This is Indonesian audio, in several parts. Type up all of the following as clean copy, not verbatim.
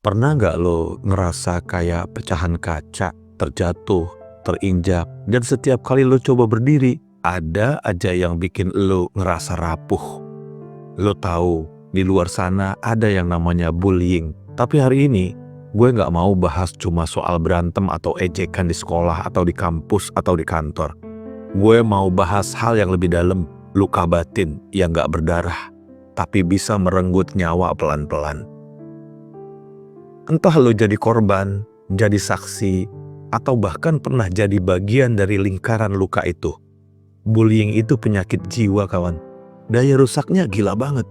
Pernah nggak lo ngerasa kayak pecahan kaca, terjatuh, terinjak, dan setiap kali lo coba berdiri, ada aja yang bikin lo ngerasa rapuh. Lo tahu, di luar sana ada yang namanya bullying. Tapi hari ini, gue nggak mau bahas cuma soal berantem atau ejekan di sekolah atau di kampus atau di kantor. Gue mau bahas hal yang lebih dalam, luka batin yang nggak berdarah, tapi bisa merenggut nyawa pelan-pelan. Entah lo jadi korban, jadi saksi, atau bahkan pernah jadi bagian dari lingkaran luka itu. Bullying itu penyakit jiwa, kawan. Daya rusaknya gila banget.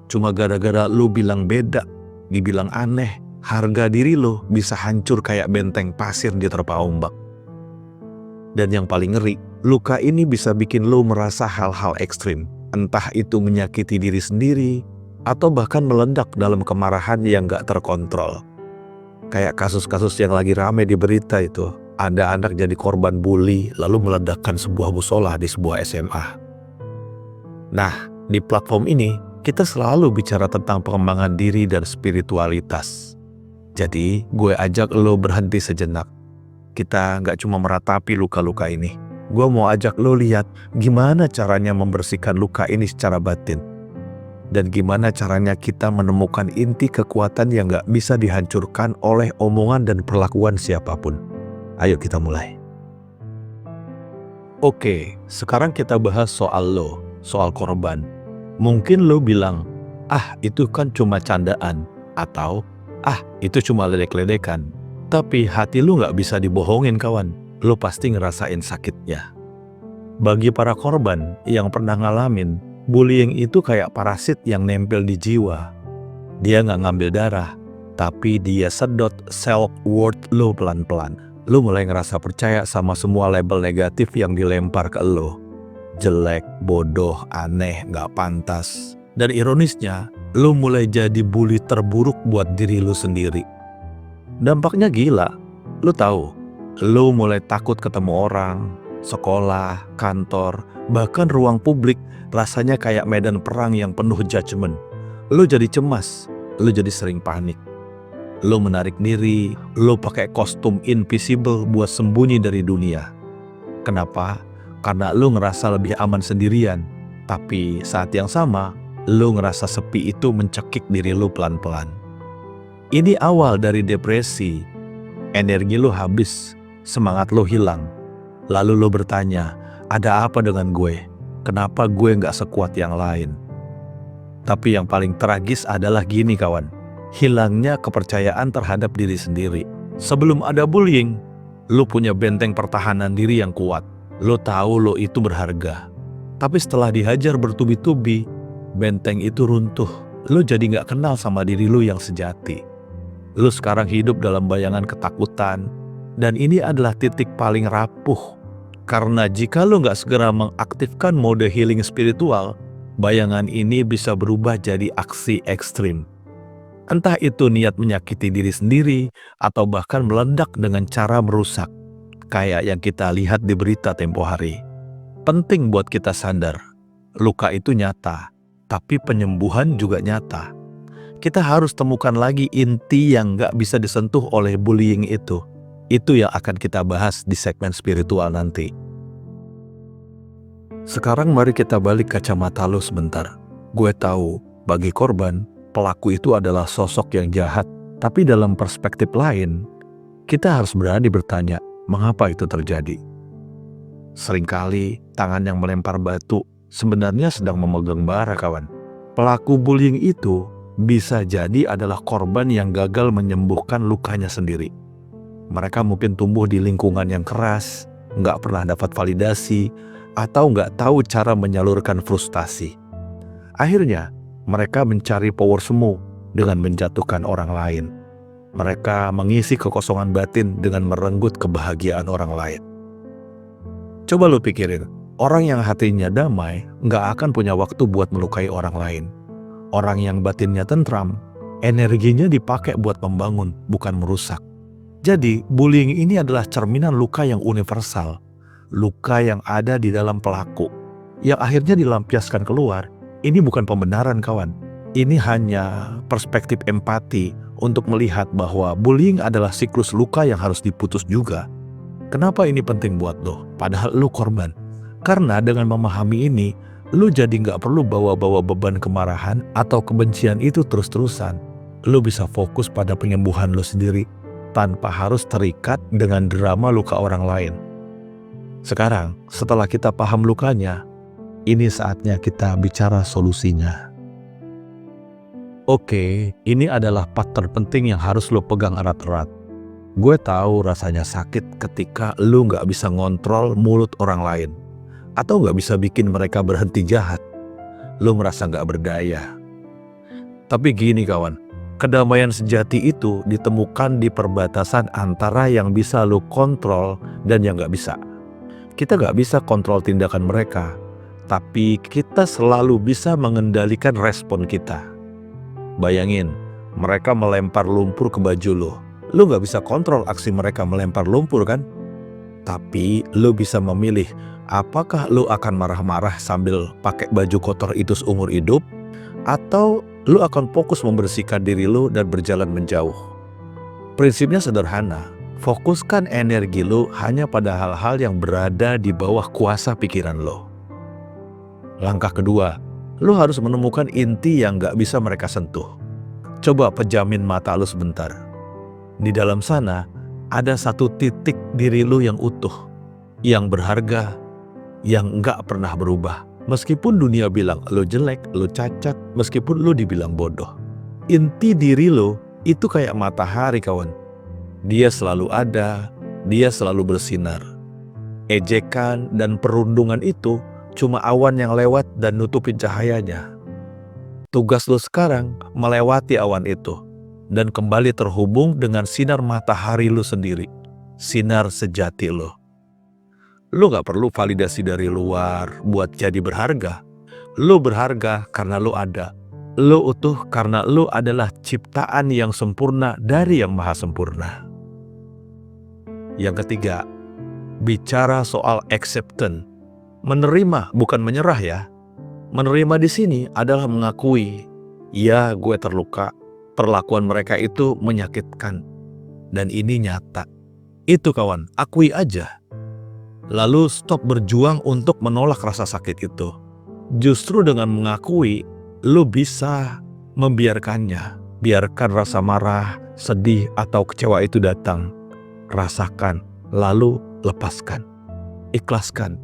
Cuma gara-gara lo bilang beda, dibilang aneh, harga diri lo bisa hancur kayak benteng pasir diterpa ombak. Dan yang paling ngeri, luka ini bisa bikin lo merasa hal-hal ekstrim. Entah itu menyakiti diri sendiri, atau bahkan meledak dalam kemarahan yang gak terkontrol. Kayak kasus-kasus yang lagi rame di berita itu. Ada anak jadi korban bully lalu meledakkan sebuah musola di sebuah SMA. Nah, di platform ini kita selalu bicara tentang pengembangan diri dan spiritualitas. Jadi gue ajak lo berhenti sejenak. Kita nggak cuma meratapi luka-luka ini. Gue mau ajak lo lihat gimana caranya membersihkan luka ini secara batin. Dan gimana caranya kita menemukan inti kekuatan yang gak bisa dihancurkan oleh omongan dan perlakuan siapapun. Ayo kita mulai. Oke, sekarang kita bahas soal lo, soal korban. Mungkin lo bilang, itu kan cuma candaan. Atau, itu cuma ledek-ledekan. Tapi hati lo gak bisa dibohongin, kawan. Lo pasti ngerasain sakitnya. Bagi para korban yang pernah ngalamin, bullying itu kayak parasit yang nempel di jiwa. Dia nggak ngambil darah, tapi dia sedot self-worth lo pelan-pelan. Lo mulai ngerasa percaya sama semua label negatif yang dilempar ke lo. Jelek, bodoh, aneh, nggak pantas. Dan ironisnya, lo mulai jadi bully terburuk buat diri lo sendiri. Dampaknya gila. Lo tahu, lo mulai takut ketemu orang, sekolah, kantor, bahkan ruang publik. Rasanya kayak medan perang yang penuh judgement. Lo jadi cemas, lo jadi sering panik. Lo menarik diri, lo pakai kostum invisible buat sembunyi dari dunia. Kenapa? Karena lo ngerasa lebih aman sendirian. Tapi saat yang sama, lo ngerasa sepi itu mencekik diri lo pelan-pelan. Ini awal dari depresi. Energi lo habis, semangat lo hilang. Lalu lo bertanya, ada apa dengan gue? Kenapa gue nggak sekuat yang lain? Tapi yang paling tragis adalah gini, kawan. Hilangnya kepercayaan terhadap diri sendiri. Sebelum ada bullying, lo punya benteng pertahanan diri yang kuat. Lo tahu lo itu berharga. Tapi setelah dihajar bertubi-tubi, benteng itu runtuh. Lo jadi nggak kenal sama diri lo yang sejati. Lo sekarang hidup dalam bayangan ketakutan. Dan ini adalah titik paling rapuh. Karena jika lo nggak segera mengaktifkan mode healing spiritual, bayangan ini bisa berubah jadi aksi ekstrim. Entah itu niat menyakiti diri sendiri, atau bahkan meledak dengan cara merusak. Kayak yang kita lihat di berita tempo hari. Penting buat kita sadar, luka itu nyata, tapi penyembuhan juga nyata. Kita harus temukan lagi inti yang nggak bisa disentuh oleh bullying itu. Itu yang akan kita bahas di segmen spiritual nanti. Sekarang mari kita balik kacamata lo sebentar. Gue tahu, bagi korban, pelaku itu adalah sosok yang jahat. Tapi dalam perspektif lain, kita harus berani bertanya, mengapa itu terjadi? Seringkali, tangan yang melempar batu sebenarnya sedang memegang bara, kawan. Pelaku bullying itu bisa jadi adalah korban yang gagal menyembuhkan lukanya sendiri. Mereka mungkin tumbuh di lingkungan yang keras, nggak pernah dapat validasi, atau nggak tahu cara menyalurkan frustasi. Akhirnya, mereka mencari power semu dengan menjatuhkan orang lain. Mereka mengisi kekosongan batin dengan merenggut kebahagiaan orang lain. Coba lo pikirin, orang yang hatinya damai nggak akan punya waktu buat melukai orang lain. Orang yang batinnya tentram, energinya dipakai buat membangun, bukan merusak. Jadi, bullying ini adalah cerminan luka yang universal. Luka yang ada di dalam pelaku. Yang akhirnya dilampiaskan keluar. Ini bukan pembenaran, kawan. Ini hanya perspektif empati untuk melihat bahwa bullying adalah siklus luka yang harus diputus juga. Kenapa ini penting buat lo? Padahal lo korban. Karena dengan memahami ini, lo jadi nggak perlu bawa-bawa beban kemarahan atau kebencian itu terus-terusan. Lo bisa fokus pada penyembuhan lo sendiri tanpa harus terikat dengan drama luka orang lain. Sekarang, setelah kita paham lukanya, ini saatnya kita bicara solusinya. Oke, ini adalah part terpenting yang harus lo pegang erat-erat. Gue tahu rasanya sakit ketika lo nggak bisa ngontrol mulut orang lain. Atau nggak bisa bikin mereka berhenti jahat. Lo merasa nggak berdaya. Tapi gini kawan, kedamaian sejati itu ditemukan di perbatasan antara yang bisa lo kontrol dan yang nggak bisa. Kita nggak bisa kontrol tindakan mereka, tapi kita selalu bisa mengendalikan respon kita. Bayangin, mereka melempar lumpur ke baju lo. Lo nggak bisa kontrol aksi mereka melempar lumpur kan? Tapi lo bisa memilih apakah lo akan marah-marah sambil pakai baju kotor itu seumur hidup, atau lo akan fokus membersihkan diri lo dan berjalan menjauh. Prinsipnya sederhana, fokuskan energi lo hanya pada hal-hal yang berada di bawah kuasa pikiran lo. Langkah kedua, lo harus menemukan inti yang gak bisa mereka sentuh. Coba pejamin mata lo sebentar. Di dalam sana, ada satu titik diri lo yang utuh, yang berharga, yang gak pernah berubah. Meskipun dunia bilang lo jelek, lo cacat, meskipun lo dibilang bodoh. Inti diri lo itu kayak matahari kawan. Dia selalu ada, dia selalu bersinar. Ejekan dan perundungan itu cuma awan yang lewat dan nutupin cahayanya. Tugas lo sekarang melewati awan itu dan kembali terhubung dengan sinar matahari lo sendiri, sinar sejati lo. Lo gak perlu validasi dari luar buat jadi berharga. Lo berharga karena lo ada. Lo utuh karena lo adalah ciptaan yang sempurna dari yang maha sempurna. Yang ketiga, bicara soal acceptance. Menerima bukan menyerah ya. Menerima di sini adalah mengakui, ya gue terluka, perlakuan mereka itu menyakitkan. Dan ini nyata. Itu kawan, akui aja. Lalu stop berjuang untuk menolak rasa sakit itu. Justru dengan mengakui, lo bisa membiarkannya. Biarkan rasa marah, sedih, atau kecewa itu datang. Rasakan, lalu lepaskan. Ikhlaskan.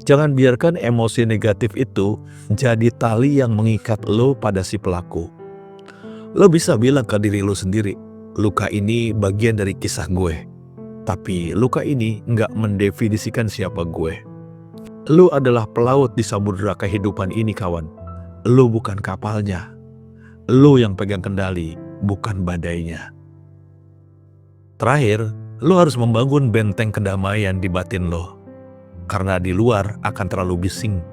Jangan biarkan emosi negatif itu jadi tali yang mengikat lo pada si pelaku. Lo bisa bilang ke diri lo sendiri, luka ini bagian dari kisah gue. Tapi luka ini nggak mendefinisikan siapa gue. Lo adalah pelaut di samudera kehidupan ini kawan. Lo bukan kapalnya. Lo yang pegang kendali, bukan badainya. Terakhir, lo harus membangun benteng kedamaian di batin lo. Karena di luar akan terlalu bising.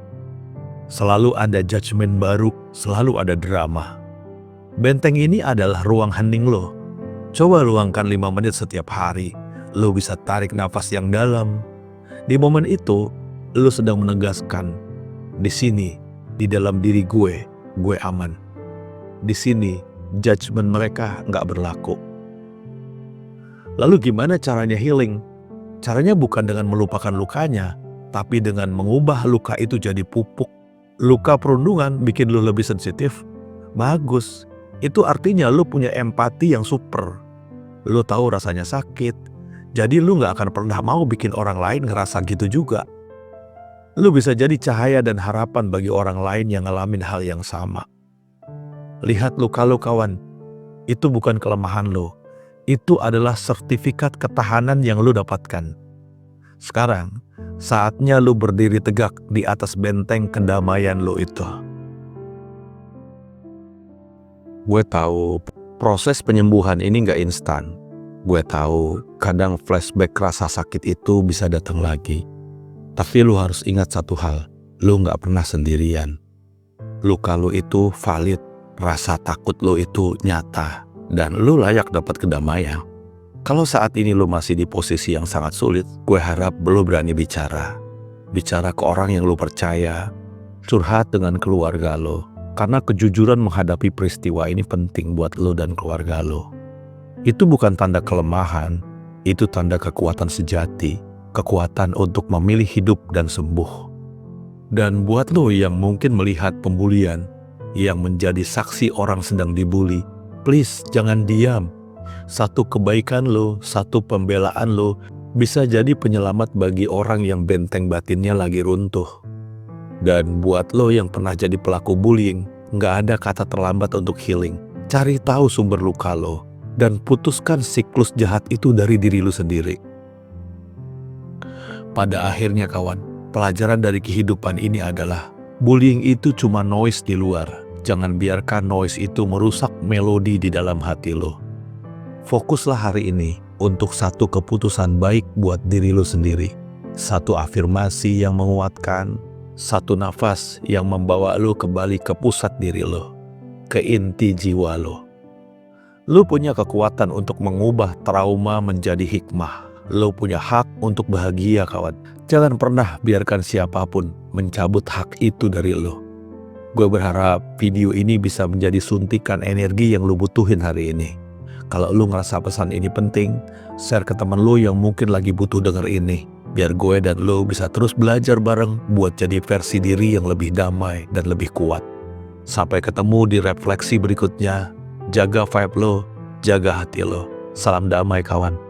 Selalu ada judgement baru, selalu ada drama. Benteng ini adalah ruang hening lo. Coba luangkan 5 menit setiap hari. Lo bisa tarik nafas yang dalam. Di momen itu, lo sedang menegaskan, di sini, di dalam diri gue aman. Di sini, judgement mereka nggak berlaku. Lalu gimana caranya healing? Caranya bukan dengan melupakan lukanya, tapi dengan mengubah luka itu jadi pupuk. Luka perundungan bikin lu lebih sensitif. Bagus. Itu artinya lu punya empati yang super. Lu tahu rasanya sakit. Jadi lu gak akan pernah mau bikin orang lain ngerasa gitu juga. Lu bisa jadi cahaya dan harapan bagi orang lain yang ngalamin hal yang sama. Lihat luka lu kawan. Itu bukan kelemahan lu. Itu adalah sertifikat ketahanan yang lu dapatkan. Sekarang, saatnya lu berdiri tegak di atas benteng kedamaian lu itu. Gue tahu proses penyembuhan ini gak instan. Gue tahu kadang flashback rasa sakit itu bisa datang lagi. Tapi lu harus ingat satu hal, lu gak pernah sendirian. Luka lu itu valid, rasa takut lu itu nyata, dan lu layak dapat kedamaian. Kalau saat ini lo masih di posisi yang sangat sulit, gue harap lo berani bicara. Bicara ke orang yang lo percaya, curhat dengan keluarga lo, Karena kejujuran menghadapi peristiwa ini penting buat lo dan keluarga lo. Itu bukan tanda kelemahan, itu tanda kekuatan sejati, kekuatan untuk memilih hidup dan sembuh. Dan buat lo yang mungkin melihat pembulian, yang menjadi saksi orang sedang dibully, please jangan diam. Satu kebaikan lo, satu pembelaan lo, bisa jadi penyelamat bagi orang yang benteng batinnya lagi runtuh. Dan buat lo yang pernah jadi pelaku bullying, nggak ada kata terlambat untuk healing. Cari tahu sumber luka lo, dan putuskan siklus jahat itu dari diri lo sendiri. Pada akhirnya kawan, pelajaran dari kehidupan ini adalah bullying itu cuma noise di luar. Jangan biarkan noise itu merusak melodi di dalam hati lo. Fokuslah hari ini untuk satu keputusan baik buat diri lo sendiri. Satu afirmasi yang menguatkan, satu nafas yang membawa lo kembali ke pusat diri lo, ke inti jiwa lo. Lo punya kekuatan untuk mengubah trauma menjadi hikmah. Lo punya hak untuk bahagia kawan. Jangan pernah biarkan siapapun mencabut hak itu dari lo. Gue berharap video ini bisa menjadi suntikan energi yang lo butuhin hari ini. Kalau lo ngerasa pesan ini penting, share ke teman lo yang mungkin lagi butuh denger ini. Biar gue dan lo bisa terus belajar bareng buat jadi versi diri yang lebih damai dan lebih kuat. Sampai ketemu di refleksi berikutnya. Jaga vibe lo, jaga hati lo. Salam damai kawan.